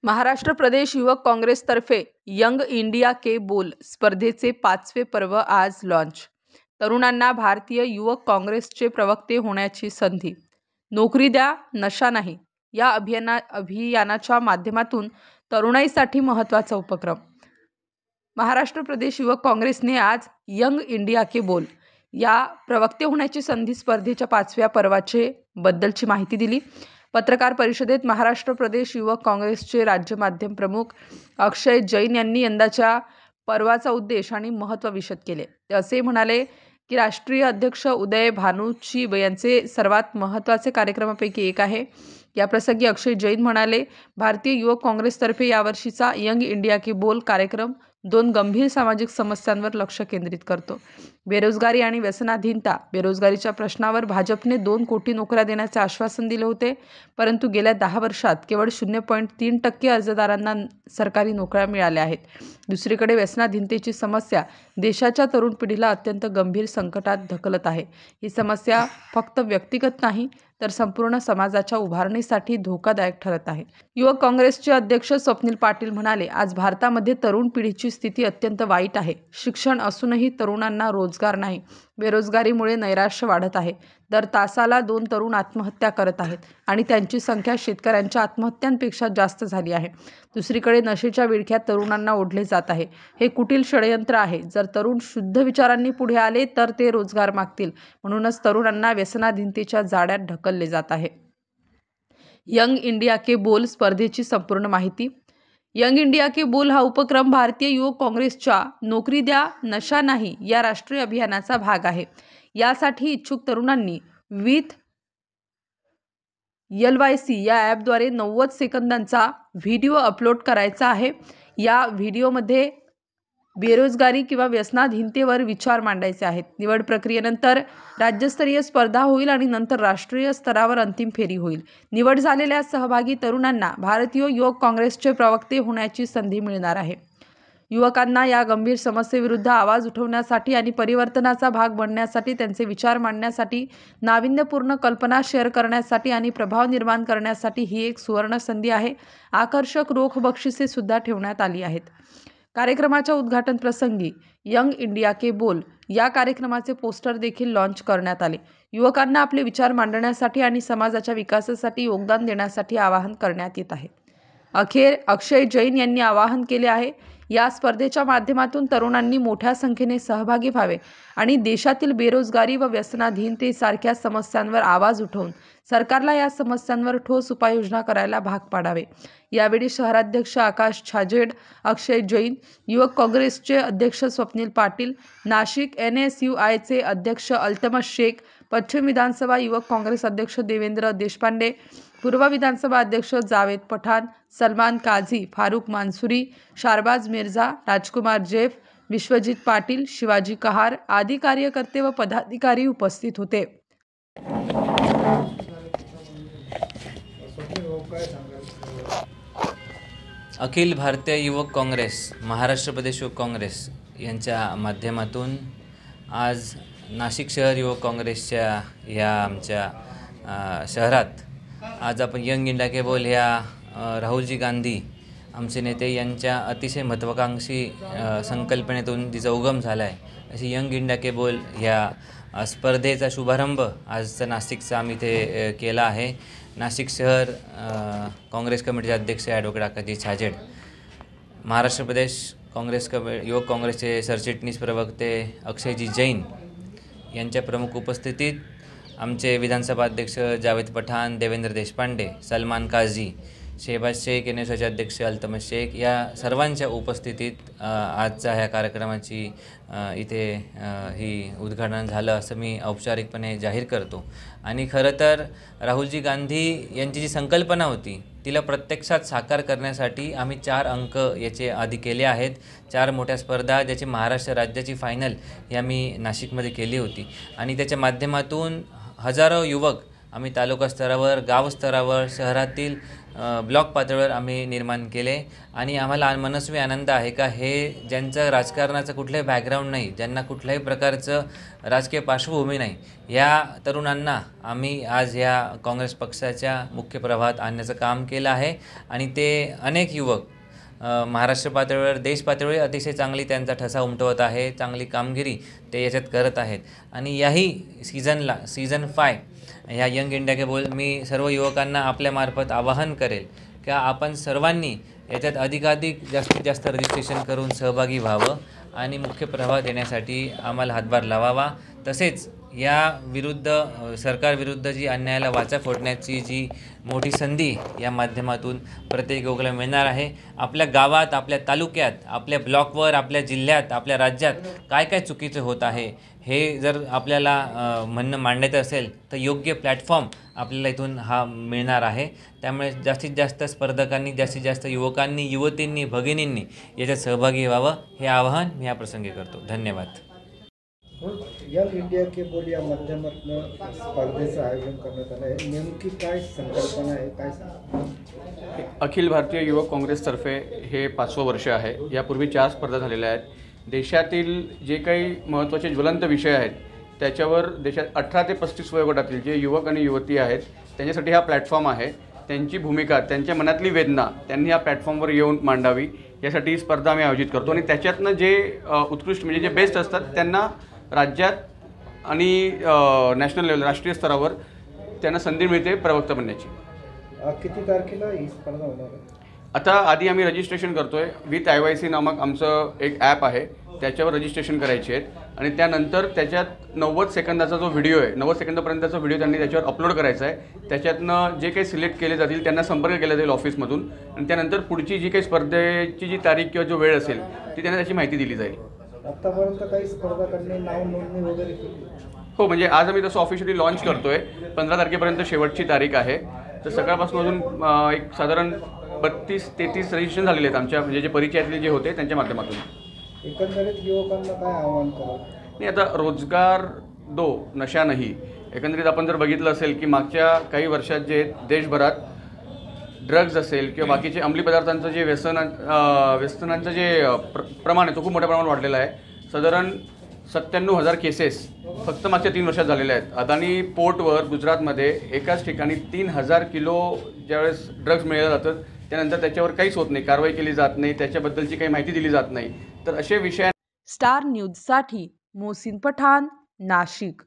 महाराष्ट्र प्रदेश युवक काँग्रेसतर्फे young India के बोल स्पर्धेचे 5वे पर्व आज लॉन्च। तरुणांना भारतीय युवक काँग्रेसचे प्रवक्ते होण्याची संधी। नोकरी द्या, नशा नाही या अभियानाच्या माध्यमातून तरुणाईसाठी महत्त्वाचा उपक्रम। महाराष्ट्र प्रदेश युवक काँग्रेसने आज यंग इंडिया के बोल या प्रवक्ते होण्याची संधी स्पर्धेच्या 5व्या पर्वाचे बद्दलची माहिती दिली। पत्रकार परिषदेत महाराष्ट्र प्रदेश युवक काँग्रेसचे राज्य माध्यम प्रमुख अक्षय जैन यांनी यंदाच्या पर्वाचा उद्देश आणि महत्त्व विशद केले। ते असे म्हणाले की राष्ट्रीय अध्यक्ष उदय भानुची यांचे सर्वात महत्त्वाचे कार्यक्रमापैकी एक आहे। या प्रसंगी अक्षय जैन म्हणाले, भारतीय युवक काँग्रेसतर्फे यावर्षीचा यंग इंडिया के बोल कार्यक्रम 2 गंभीर सामाजिक समस्यांवर लक्ष केंद्रित करतो। बेरोजगारी आणि व्यसनाधीनता। बेरोजगारीच्या प्रश्नावर भाजपने 2 कोटी नोकऱ्या देण्याचे आश्वासन दिले होते, परंतु गेल्या 10 वर्षात केवळ 0.3% अर्जदारांना सरकारी नोकऱ्या मिळाल्या आहेत। दुसरीकडे व्यसनाधीनतेची समस्या देशाच्या तरुण पिढीला अत्यंत गंभीर संकटात ढकलत आहे। ही समस्या फक्त व्यक्तिगत नाही तर संपूर्ण समाजाच्या उभारणीसाठी धोकादायक ठरत आहे। युवक काँग्रेसचे अध्यक्ष स्वप्नील पाटील म्हणाले, आज भारतामध्ये तरुण पिढीची स्थिती अत्यंत वाईट आहे। शिक्षण असूनही तरुणांना रोजगार नाही। बेरोजगारीमुळे नैराश्य वाढत आहे। दर तासाला 2 तरुण आत्महत्या करत आहेत आणि त्यांची संख्या शेतकऱ्यांच्या आत्महत्यांपेक्षा जास्त झाली आहे। दुसरीकडे नशेच्या विळख्यात तरुणांना ओढले जात आहे। हे कुटील षडयंत्र आहे। जर तरुण शुद्ध विचारांनी पुढे आले तर ते रोजगार मागतील, म्हणूनच तरुणांना व्यसनाधीनतेच्या जाळ्यात ढकलले जात आहे। यंग इंडिया के बोल स्पर्धेची संपूर्ण माहिती। यंग इंडिया के बोल हा उपक्रम भारतीय युवक काँग्रेसच्या नोकरी द्या, नशा नाही या राष्ट्रीय अभियानाचा भाग आहे। यासाठी इच्छुक तरुणांनी विथ LYC या ॲपद्वारे 90 सेकंदांचा व्हिडिओ अपलोड करायचा आहे। या व्हिडिओमध्ये बेरोजगारी किंवा व्यसनाधीनतेवर विचार मांडायचे आहेत। निवड प्रक्रियेनंतर राज्यस्तरीय स्पर्धा होईल आणि नंतर राष्ट्रीय स्तरावर अंतिम फेरी होईल। निवड झालेल्या सहभागी तरुणांना भारतीय युवक काँग्रेसचे प्रवक्ते होण्याची संधी मिळणार आहे। युवकांना या गंभीर समस्येविरुद्ध आवाज उठवण्यासाठी आणि परिवर्तनाचा भाग बनण्यासाठी, त्यांचे विचार मांडण्यासाठी, नाविन्यपूर्ण कल्पना शेअर करण्यासाठी आणि प्रभाव निर्माण करण्यासाठी ही एक सुवर्ण संधी आहे। आकर्षक रोख बक्षिसे सुद्धा ठेवण्यात आली आहेत। कार्यक्रमाच्या उद्घाटन प्रसंगी यंग इंडिया के बोल या कार्यक्रमाचे पोस्टर देखील लॉन्च करण्यात आले। युवकांना आपले विचार मांडण्यासाठी आणि समाजाच्या विकासासाठी योगदान देण्यासाठी आवाहन करण्यात येत आहे। अखेर अक्षय जैन यांनी आवाहन केले आहे, या स्पर्धेच्या माध्यमातून तरुणांनी मोठ्या संख्येने सहभागी व्हावे आणि देशातील बेरोजगारी व व्यसनाधीनतेसारख्या समस्यांवर आवाज उठवून सरकारला या समस्यांवर ठोस उपाययोजना करायला भाग पाडावे। यावेळी शहराध्यक्ष आकाश छाजेड, अक्षय जैन, युवक काँग्रेसचे अध्यक्ष स्वप्नील पाटील, नाशिक NSUIचे अध्यक्ष अल्तमश शेख, पश्चिम विधानसभा युवक काँग्रेस अध्यक्ष देवेंद्र देशपांडे, पूर्व विधानसभा अध्यक्ष जावेद पठाण, सलमान काझी, फारुख मांसुरी, शारबाज मिर्झा, राजकुमार जेफ, विश्वजित पाटील, शिवाजी कहार आदी कार्यकर्ते व पदाधिकारी उपस्थित होते। अखिल भारतीय युवक काँग्रेस, महाराष्ट्र प्रदेश युवक काँग्रेस यांच्या माध्यमातून आज नाशिक शहर युवक काँग्रेसच्या या आमच्या शहरात आज आपण यंग इंडिया के बोल ह्या राहुलजी गांधी आमचे नेते यांच्या अतिशय महत्त्वाकांक्षी संकल्पनेतून जिचा उगम झाला आहे, अशी यंग इंडिया के बोल ह्या स्पर्धेचा शुभारंभ आजचा नाशिकचा आम्ही इथे केला आहे। नाशिक शहर काँग्रेस कमिटीचे अध्यक्ष ॲडव्होकेट आकाशजी छाजेड, महाराष्ट्र प्रदेश काँग्रेस युवक काँग्रेसचे सरचिटणीस प्रवक्ते अक्षयजी जैन यांच्या प्रमुख उपस्थितीत आमचे विधानसभा अध्यक्ष जावेद पठाण, देवेंद्र देशपांडे, सलमान काझी, शहबाज शेख, NSUIचे अध्यक्ष अल्तमश शेख या सर्वांच्या उपस्थितीत आजच्या ह्या कार्यक्रमाची इथे ही उद्घाटन झालं असं मी औपचारिकपणे जाहीर करतो। आणि खरं तर राहुलजी गांधी यांची जी संकल्पना होती तिला प्रत्यक्षात साकार करण्यासाठी आम्ही 4 अंक याचे आधी केले आहेत। 4 मोठ्या स्पर्धा ज्याची महाराष्ट्र राज्याची फायनल ही आम्ही नाशिकमध्ये केली होती आणि त्याच्या माध्यमातून हजारो युवक आम्ही तालुका स्तरावर, गाव स्तरावर, शहरातील ब्लॉक पातळीवर आम्ही निर्माण केले आणि आम्हाला मनस्वी आनंद आहे का हे ज्यांचं राजकारणाचं कुठलंही बॅकग्राऊंड नाही, ज्यांना कुठल्याही प्रकारचं राजकीय पार्श्वभूमी नाही, या तरुणांना आम्ही आज या काँग्रेस पक्षाच्या मुख्य प्रवाहात आणण्याचं काम केलं आहे आणि ते अनेक युवक महाराष्ट्र पातळीवर, देश पातळीवर अतिशय चांगली त्यांचा ठसा उमटवत आहे, चांगली कामगिरी ते याच्यात करत आहेत. आणि याही सीझनला सीझन 5 ह्या यंग इंडिया के बोल मी सर्व युवकांना आपल्यामार्फत आवाहन करेल की आपण सर्वांनी याच्यात अधिकाधिक जास्तीत जास्त रजिस्ट्रेशन करून सहभागी व्हावं आणि मुख्य प्रवाह देण्यासाठी आम्हाला हातभार लावावा. तसेच या विरुद्ध सरकारविरुद्ध जी अन्यायाला वाचा फोडण्याची जी मोठी संधी या माध्यमातून प्रत्येक युवकाला मिळणार आहे. आपल्या गावात, आपल्या तालुक्यात, आपल्या ब्लॉकवर, आपल्या जिल्ह्यात, आपल्या राज्यात काय काय चुकीचं होत आहे हे जर आपल्याला म्हणणं मांडायचं असेल तर योग्य प्लॅटफॉर्म आपल्याला इथून हा मिळणार आहे. त्यामुळे जास्तीत जास्त स्पर्धकांनी, जास्तीत जास्त युवकांनी, युवतींनी, भगिनींनी याच्यात सहभागी व्हावं हे आवाहन मी या प्रसंगी करतो. धन्यवाद. यंग इंडिया के बोल या माध्यमातून स्पर्धेचं आयोजन करण्यात आलं आहे. नेमकी काय संकल्पना आहे, काय सांगा? अखिल भारतीय युवक काँग्रेसतर्फे हे 5वं वर्ष आहे. यापूर्वी 4 स्पर्धा झालेल्या आहेत. देशातील जे काही महत्त्वाचे ज्वलंत विषय आहेत त्याच्यावर देशात 18 ते 35 वयोगटातील जे युवक आणि युवती आहेत त्यांच्यासाठी हा प्लॅटफॉर्म आहे. त्यांची भूमिका, त्यांच्या मनातली वेदना त्यांनी या प्लॅटफॉर्मवर येऊन मांडावी यासाठी ही स्पर्धा आम्ही आयोजित करतो. आणि त्याच्यातनं जे उत्कृष्ट म्हणजे जे बेस्ट असतात त्यांना राज्यात आणि नॅशनल लेवल, राष्ट्रीय स्तरावर त्यांना संधी मिळते प्रवक्ता बनण्याची. किती तारखेला ही स्पर्धा होणार आहे? आता आधी आम्ही रजिस्ट्रेशन करतो आहे. विथ IYC नामक आमचं एक ॲप आहे, त्याच्यावर रजिस्ट्रेशन करायचे आहेत आणि त्यानंतर त्याच्यात 90 सेकंदाचा जो व्हिडिओ आहे, 90 सेकंदापर्यंतचा व्हिडिओ त्यांनी त्याच्यावर अपलोड करायचा आहे. त्याच्यातनं जे काही सिलेक्ट केले जातील त्यांना संपर्क केला जाईल ऑफिसमधून आणि त्यानंतर पुढची जी काही स्पर्धेची जी तारीख किंवा जो वेळ असेल ती त्यांना त्याची माहिती दिली जाईल. आतापर्यंत काही स्पर्धकांनी नाव नोंदणी वगैरे केली? हो, म्हणजे आज आम्ही तसं ऑफिशियली लॉन्च करतो आहे. 15 तारखेपर्यंत शेवटची तारीख आहे. तर सकाळपासून अजून एक साधारण 32-33 रजिस्ट्रेशन झालेले आहेत आमच्या, म्हणजे जे परिचयातले जे होते त्यांच्या माध्यमातून. एकंदरीत युवकांना काय आव्हान कराल? नाही, आता रोजगार दो नशा नाही. एकंदरीत आपण जर बघितलं असेल की मागच्या काही वर्षात जे देशभरात ड्रग्ज असेल किंवा बाकीचे अंमली पदार्थांचं जे व्यसनांचं जे प्रमाण आहे तो खूप मोठ्या प्रमाणात वाढलेलं आहे. साधारण 97,000 केसेस फक्त मागच्या 3 वर्षात झालेल्या आहेत. अदानी पोर्टवर गुजरातमध्ये एकाच ठिकाणी 3,000 किलो ज्यावेळेस ड्रग्ज मिळवलं जातं त्यानंतर त्याच्यावर काहीच होत नाही, कारवाई केली जात नाही, त्याच्याबद्दलची काही माहिती दिली जात नाही. तर असे विषय. स्टार न्यूजसाठी मोहसिन पठाण, नाशिक.